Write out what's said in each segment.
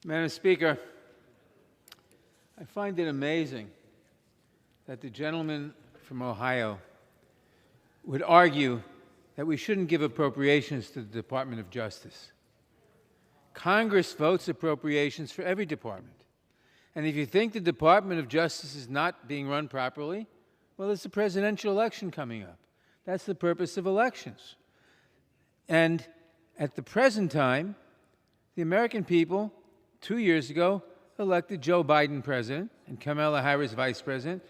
Madam Speaker, I find it amazing that the gentleman from Ohio would argue that we shouldn't give appropriations to the Department of Justice. Congress votes appropriations for every department. And if you think the Department of Justice is not being run properly, well, there's a presidential election coming up. That's the purpose of elections. And at the present time, the American people, 2 years ago, elected Joe Biden president and Kamala Harris vice president,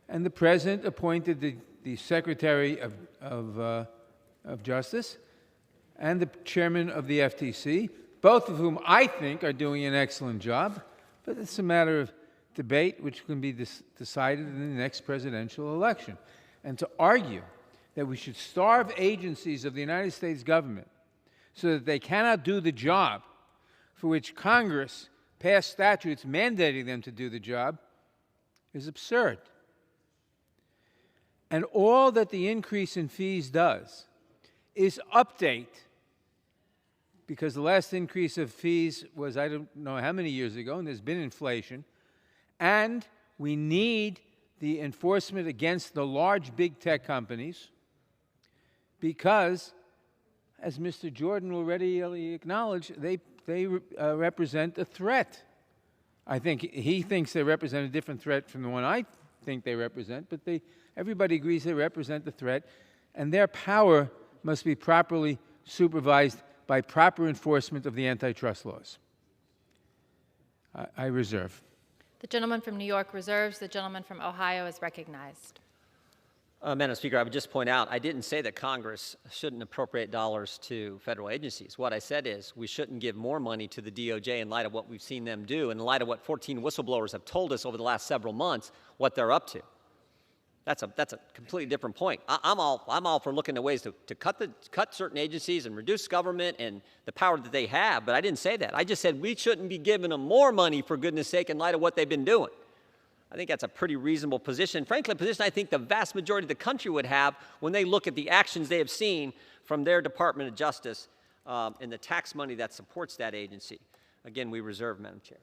and the president appointed the Secretary of Justice and the chairman of the FTC, both of whom I think are doing an excellent job, but it's a matter of debate which can be decided in the next presidential election. And to argue that we should starve agencies of the United States government so that they cannot do the job for which Congress passed statutes mandating them to do the job is absurd. And all that the increase in fees does is update, because the last increase of fees was I don't know how many years ago, and there's been inflation, and we need the enforcement against the large big tech companies because, as Mr. Jordan already acknowledged, they represent a threat. I think he thinks they represent a different threat from the one I think they represent, but everybody agrees they represent the threat, and their power must be properly supervised by proper enforcement of the antitrust laws. I reserve. The gentleman from New York reserves. The gentleman from Ohio is recognized. Madam Speaker, I would just point out, I didn't say that Congress shouldn't appropriate dollars to federal agencies. What I said is we shouldn't give more money to the DOJ in light of what we've seen them do, in light of what 14 whistleblowers have told us over the last several months, what they're up to. That's a completely different point. I'm all for looking at ways to cut certain agencies and reduce government and the power that they have, but I didn't say that. I just said we shouldn't be giving them more money, for goodness sake, in light of what they've been doing. I think that's a pretty reasonable position. Frankly, a position I think the vast majority of the country would have when they look at the actions they have seen from their Department of Justice and the tax money that supports that agency. Again, we reserve, Madam Chair.